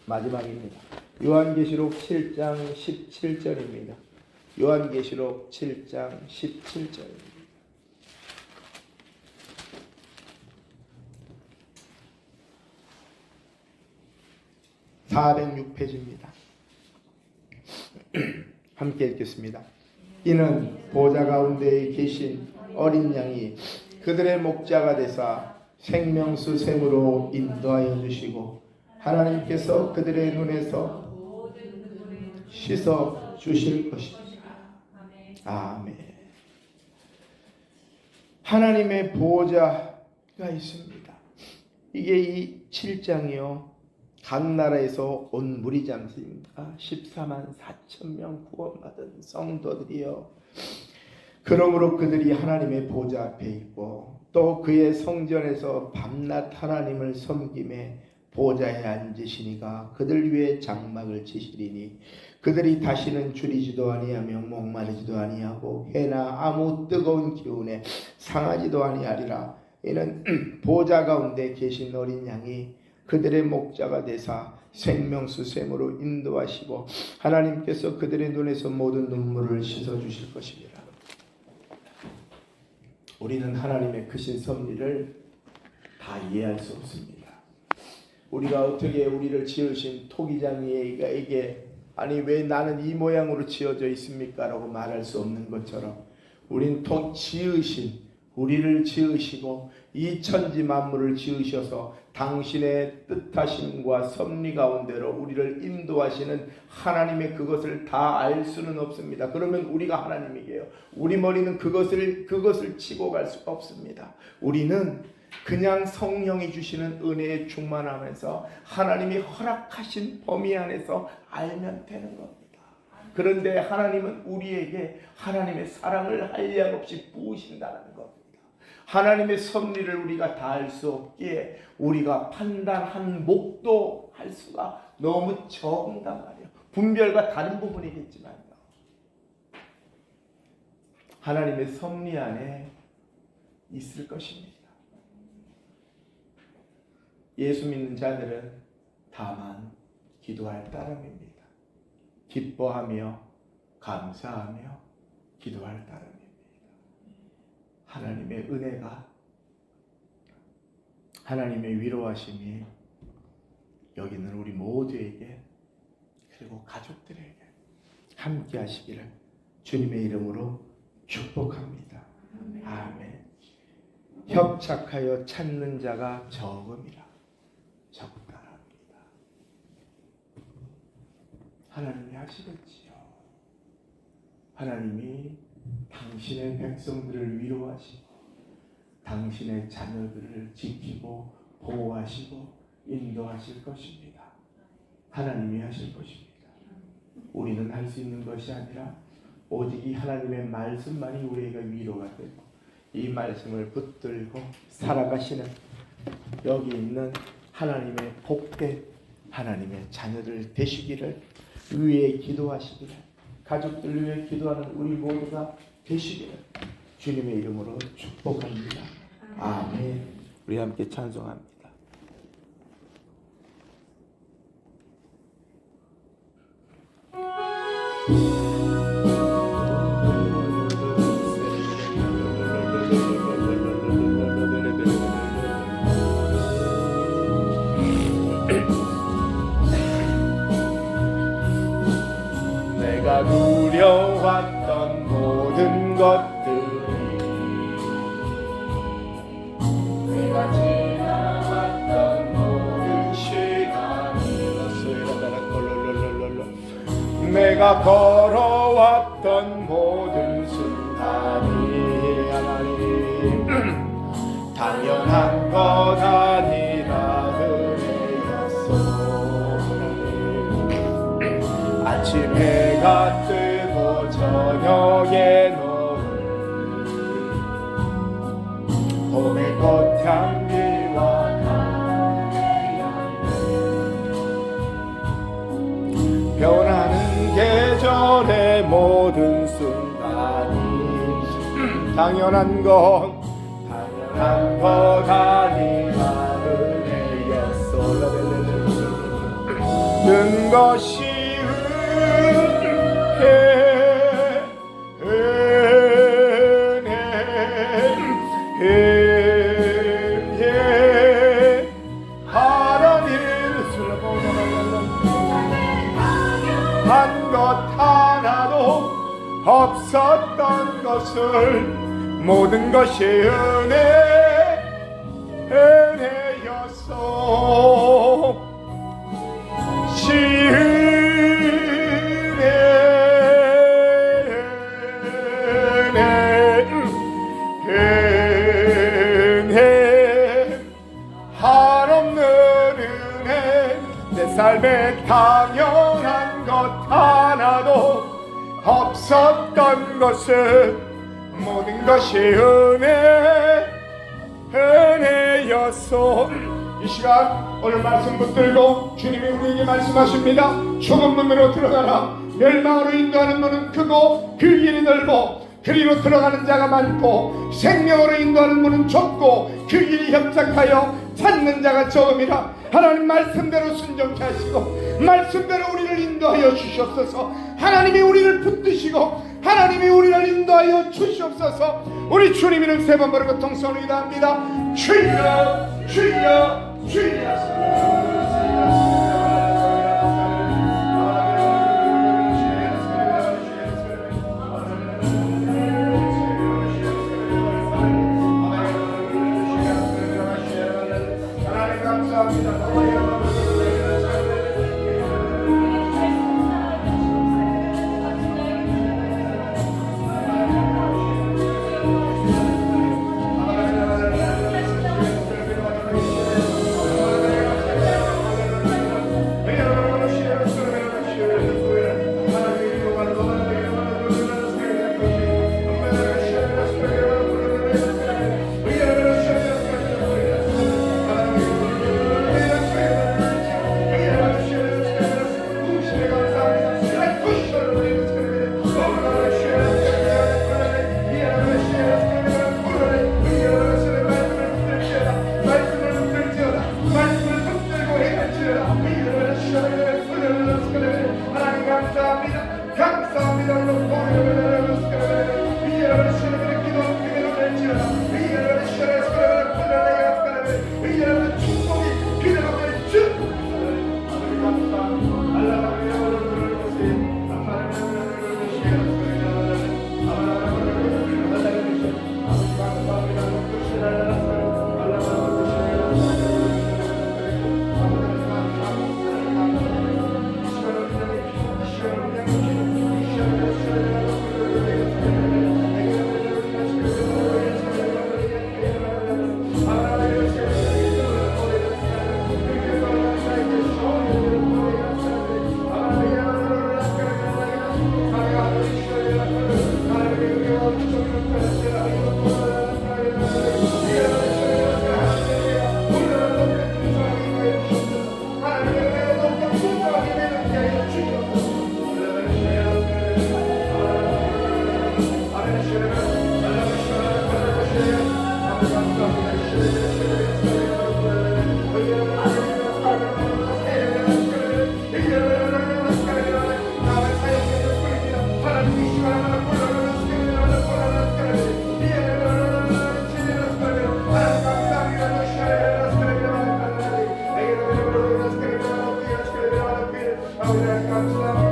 S1: 마지막입니다. 요한계시록 7장 17절입니다. 요한계시록 7장 17절입니다. 406페이지입니다. 함께 읽겠습니다. 이는 보좌 가운데 계신 어린 양이 그들의 목자가 되사 생명수 샘으로 인도하여 주시고 하나님께서 그들의 눈에서 씻어 주실 것입니다. 아멘. 하나님의 보호자가 있습니다. 이게 이 7장이요. 각 나라에서 온 무리장수입니다. 14만 4천 명 구원받은 성도들이요. 그러므로 그들이 하나님의 보좌 앞에 있고 또 그의 성전에서 밤낮 하나님을 섬김에 보좌에 앉으시니가 그들 위에 장막을 치시리니 그들이 다시는 줄이지도 아니하며 목마르지도 아니하고 해나 아무 뜨거운 기운에 상하지도 아니하리라. 이는 보좌 가운데 계신 어린 양이 그들의 목자가 되사 생명수 샘으로 인도하시고 하나님께서 그들의 눈에서 모든 눈물을 씻어 주실 것입니다. 우리는 하나님의 크신 섭리를 다 이해할 수 없습니다. 우리가 어떻게 우리를 지으신 토기장이에게 아니 왜 나는 이 모양으로 지어져 있습니까? 라고 말할 수 없는 것처럼 우린 우리를 지으시고 이 천지 만물을 지으셔서 당신의 뜻하심과 섭리 가운데로 우리를 인도하시는 하나님의 그것을 다 알 수는 없습니다. 그러면 우리가 하나님이게요. 우리 머리는 그것을 치고 갈 수가 없습니다. 우리는 그냥 성령이 주시는 은혜에 충만하면서 하나님이 허락하신 범위 안에서 알면 되는 겁니다. 그런데 하나님은 우리에게 하나님의 사랑을 한량없이 부으신다는 겁니다. 하나님의 섭리를 우리가 다 알 수 없기에 우리가 판단한 목도 할 수가 너무 적은단 말이에요. 분별과 다른 부분이겠지만요. 하나님의 섭리 안에 있을 것입니다. 예수 믿는 자들은 다만 기도할 따름입니다. 기뻐하며 감사하며 기도할 따름입니다. 하나님의 은혜가, 하나님의 위로하심이 여기 있는 우리 모두에게, 그리고 가족들에게 함께 하시기를 주님의 이름으로 축복합니다. 아멘. 협착하여 찾는 자가 적음이라. 적다 합니다. 하나님이 하시겠지요. 하나님이 당신의 백성들을 위로하시고 당신의 자녀들을 지키고 보호하시고 인도하실 것입니다. 하나님이 하실 것입니다. 우리는 할 수 있는 것이 아니라 오직 이 하나님의 말씀만이 우리에게 위로가 되고 이 말씀을 붙들고 살아가시는 여기 있는 하나님의 복된 하나님의 자녀들 되시기를 위해 기도하시기를, 가족들 위해 기도하는 우리 모두가 되시기를 주님의 이름으로 축복합니다. 아멘. 우리 함께 찬송합니다. 내가 누려왔던 모든 것들이, 내가 지나왔던 모든 시간이, 내가 걸어왔던 모든 순간이 하나님 당연한 것 아니라 은혜였소. 하나님 아침 해가 뜨고 저녁에 노을, 봄의 꽃향기와 변하는 계절의 모든 순간이 당연한 것 아니라 은혜였소. 는 것이 은혜 하나님 한 것 하나도 없었던 것을 모든 것이 은혜였소. 은혜 한없는 은혜, 내 삶에 당연한 것 하나도 없었던 것은 모든 것이 은혜였소. 이 시간 오늘 말씀 붙들고 주님이 우리에게 말씀하십니다. 좁은 문으로 들어가라. 멸망으로 인도하는 문은 크고 그 길이 넓고 그리로 들어가는 자가 많고 생명으로 인도하는 문은 좁고 그 길이 협착하여 찾는 자가 적음이라. 하나님 말씀대로 순종케 하시고 말씀대로 우리를 인도하여 주시옵소서. 하나님이 우리를 붙드시고 하나님이 우리를 인도하여 주시옵소서. 우리 주님 이름 세 번 부르고 통성으로 기도합니다. 주여 주여 주여.
S2: 감사합니다.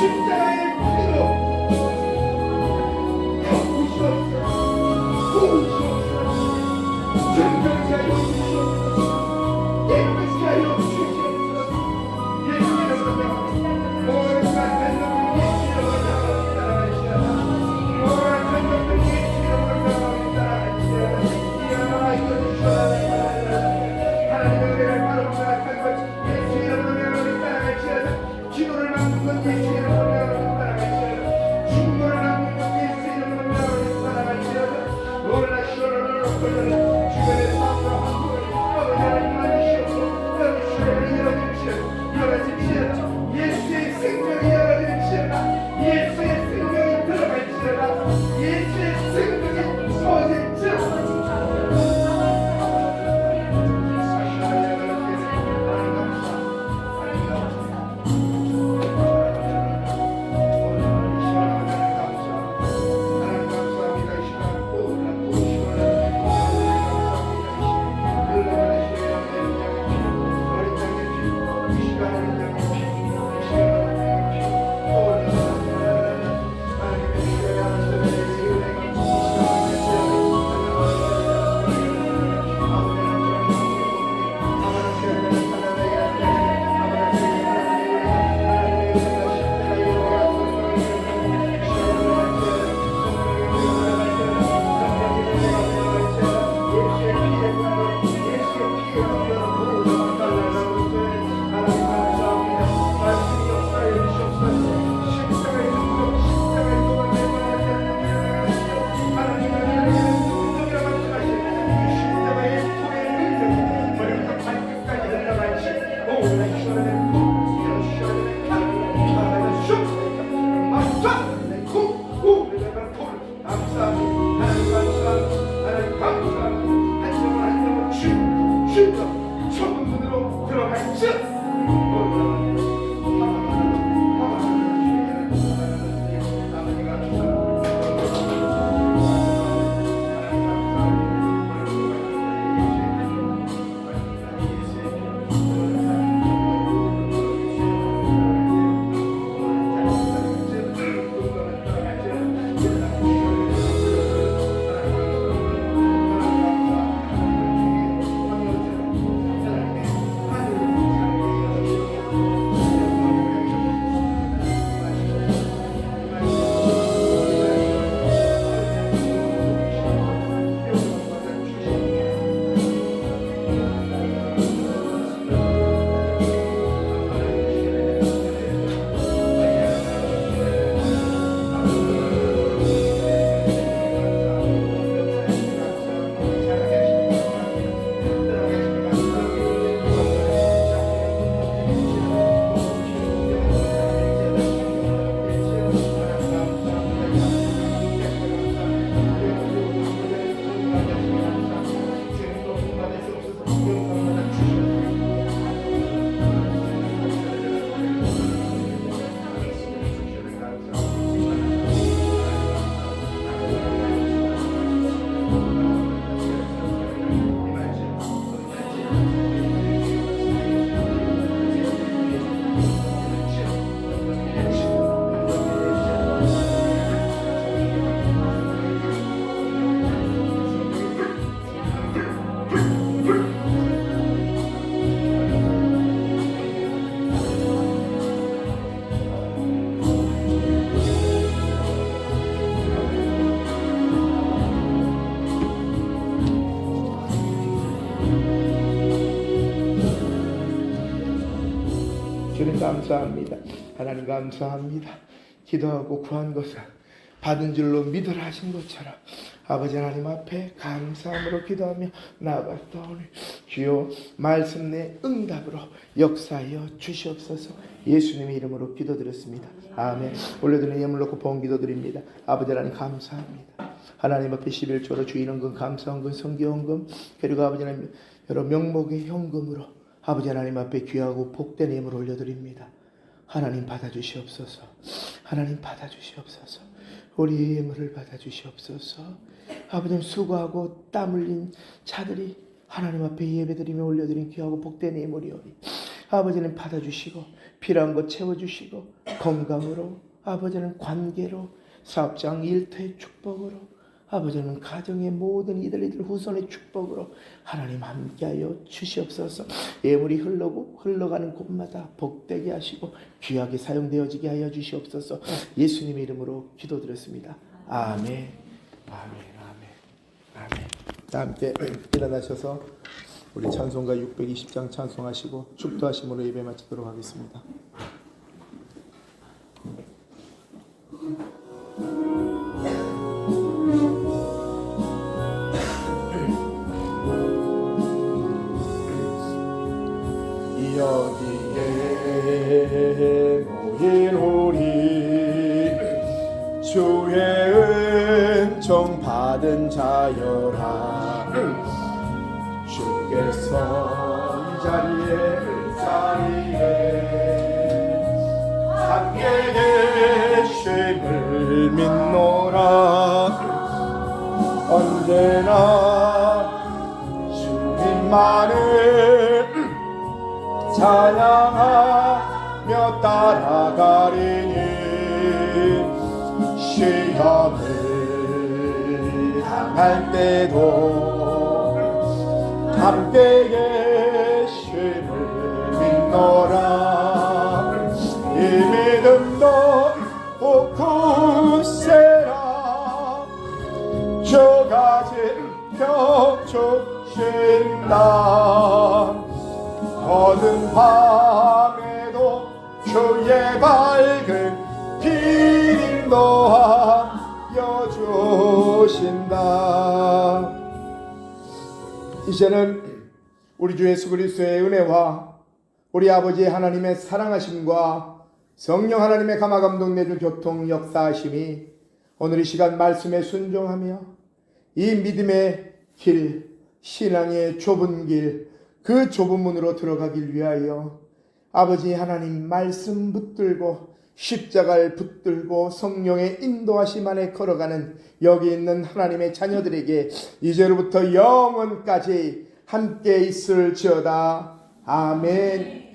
S2: 십자가의 피로 덮으시옵소서. 도우시옵소서. 정결케 하여 주시옵소서. 깨끗게 하여 주시옵소서. 예수 이름으로 모든 같은 놈들 예수 이름으로 따라가시다. 모든 같은 놈들 예수 이름으로 따라가시다. 이하나 이겨주시옵소서. 하나님의 은혜를 바로 생각할 것 예수 이름으로 따라가시다. 기도를 막는 것 예수 이름으로 따라가시다. 중보를 막는 것 예수 이름으로 따라가시다. 놀라시오를 주변의 삶과 환경을 아버지 하나님 만드시옵소서. 주변을 열어주시옵소서. 예수의 생명이 열어주시옵소서. 예수의 생명이 들어갈지어다. 예수의 생명이 터질지어다.
S1: 주님 감사합니다. 하나님 감사합니다. 기도하고 구한 것을 받은 줄로 믿으라 하신 것처럼 아버지 하나님 앞에 감사함으로 기도하며 나아갔사오니 주여 말씀 내 응답으로 역사하여 주시옵소서. 예수님의 이름으로 기도드렸습니다. 아멘. 올려드리는 예물 놓고 본 기도드립니다. 아버지 하나님 감사합니다. 하나님 앞에 11조로 주인헌금, 감사헌금, 성교헌금, 그리고 아버지 하나님 여러 명목의 현금으로 아버지 하나님 앞에 귀하고 복된 예물 올려드립니다. 하나님 받아주시옵소서. 하나님 받아주시옵소서. 우리의 예물을 받아주시옵소서. 아버지 수고하고 땀 흘린 자들이 하나님 앞에 예배드리며 올려드린 귀하고 복된 예물이오니 아버지는 받아주시고 필요한 것 채워주시고 건강으로 아버지는 관계로 사업장 일터의 축복으로 아버지는 가정의 모든 이들 후손의 축복으로 하나님 함께하여 주시옵소서. 예물이 흘러가는 곳마다 복되게 하시고 귀하게 사용되어지게 하여 주시옵소서. 예수님의 이름으로 기도드렸습니다. 아멘. 아멘. 아멘. 아멘. 다 함께 일어나셔서 우리 찬송가 620장 찬송하시고 축도하심으로 예배 마치도록 하겠습니다. 여기에 모인 우리 주의 은총 받은 자여라. 주께서 이 자리에 함께 계심을 믿노라. 언제나 주님만을 찬양하며 따라가리니 시험을 당할 때도 함께 계심을 믿노라. 이 믿음도 굳세라. 주가 지켜 주신다. 어두운 밤에도 주의 밝은 길 인도하여 주신다. 이제는 우리 주 예수 그리스도의 은혜와 우리 아버지 하나님의 사랑하심과 성령 하나님의 감화 감동 내주 교통 역사하심이 오늘 이 시간 말씀에 순종하며 이 믿음의 길, 신앙의 좁은 길, 그 좁은 문으로 들어가길 위하여 아버지 하나님 말씀 붙들고 십자가를 붙들고 성령의 인도하심 안에 걸어가는 여기 있는 하나님의 자녀들에게 이제로부터 영원까지 함께 있을지어다. 아멘.